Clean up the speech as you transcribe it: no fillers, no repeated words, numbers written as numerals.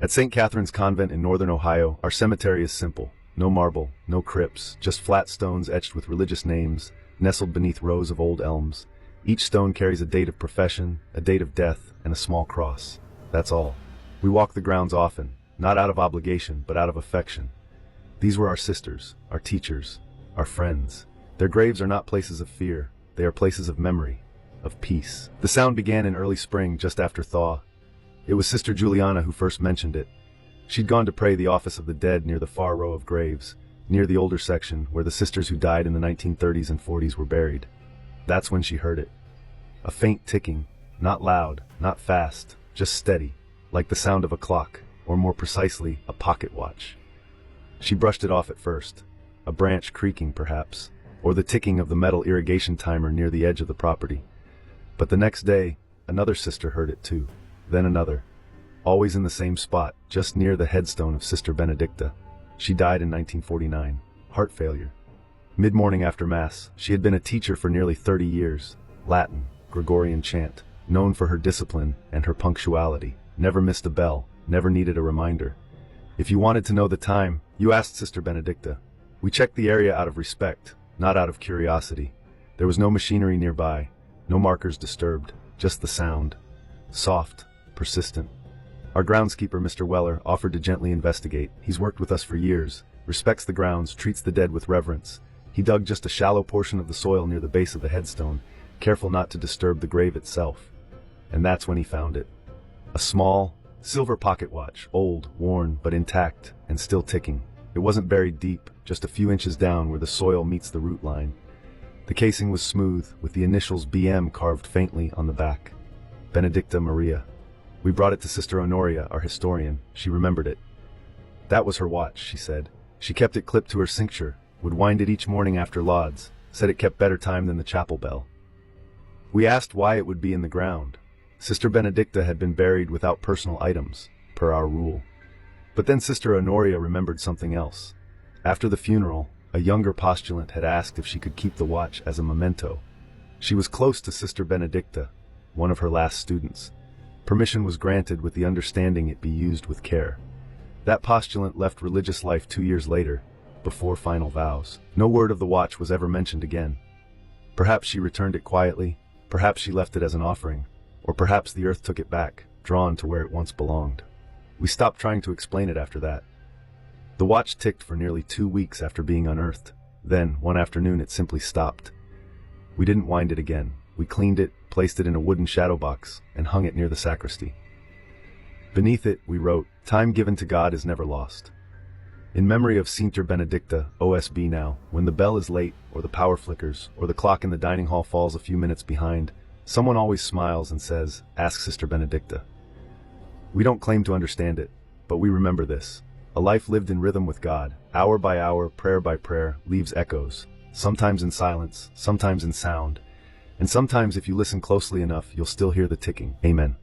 At St. Catherine's Convent in northern Ohio, our cemetery is simple. No marble, no crypts, just flat stones etched with religious names, nestled beneath rows of old elms. Each stone carries a date of profession, a date of death, and a small cross. That's all. We walk the grounds often, not out of obligation, but out of affection. These were our sisters, our teachers, our friends. Their graves are not places of fear. They are places of memory, of peace. The sound began in early spring, just after thaw. It was Sister Juliana who first mentioned it. She'd gone to pray the office of the dead near the far row of graves, near the older section where the sisters who died in the 1930s and 40s were buried. That's when she heard it. A faint ticking, not loud, not fast, just steady, like the sound of a clock, or more precisely, a pocket watch. She brushed it off at first, a branch creaking perhaps, or the ticking of the metal irrigation timer near the edge of the property. But the next day, another sister heard it too, then another. Always in the same spot, just near the headstone of Sister Benedicta. She died in 1949, heart failure. Mid-morning after Mass, she had been a teacher for nearly 30 years. Latin, Gregorian chant, known for her discipline and her punctuality, never missed a bell, never needed a reminder. If you wanted to know the time, you asked Sister Benedicta. We checked the area out of respect, not out of curiosity. There was no machinery nearby, no markers disturbed, just the sound. Soft, persistent. Our groundskeeper, Mr. Weller, offered to gently investigate. He's worked with us for years, respects the grounds, treats the dead with reverence. He dug just a shallow portion of the soil near the base of the headstone, careful not to disturb the grave itself. And that's when he found it. A small, silver pocket watch, old, worn, but intact, and still ticking. It wasn't buried deep, just a few inches down where the soil meets the root line. The casing was smooth, with the initials BM carved faintly on the back. Benedicta Maria. We brought it to Sister Honoria, our historian. She remembered it. That was her watch, she said. She kept it clipped to her cincture, would wind it each morning after lauds, said it kept better time than the chapel bell. We asked why it would be in the ground. Sister Benedicta had been buried without personal items, per our rule. But then Sister Honoria remembered something else. After the funeral, a younger postulant had asked if she could keep the watch as a memento. She was close to Sister Benedicta, one of her last students. Permission was granted with the understanding it be used with care. That postulant left religious life 2 years later, before final vows. No word of the watch was ever mentioned again. Perhaps she returned it quietly, perhaps she left it as an offering, or perhaps the earth took it back, drawn to where it once belonged. We stopped trying to explain it after that. The watch ticked for nearly 2 weeks after being unearthed. Then, one afternoon, it simply stopped. We didn't wind it again. We cleaned it, placed it in a wooden shadow box, and hung it near the sacristy. Beneath it, we wrote, "Time given to God is never lost." In memory of Sister Benedicta, OSB now, when the bell is late, or the power flickers, or the clock in the dining hall falls a few minutes behind, someone always smiles and says, "Ask Sister Benedicta." We don't claim to understand it, but we remember this. A life lived in rhythm with God, hour by hour, prayer by prayer, leaves echoes, sometimes in silence, sometimes in sound, and sometimes if you listen closely enough, you'll still hear the ticking. Amen.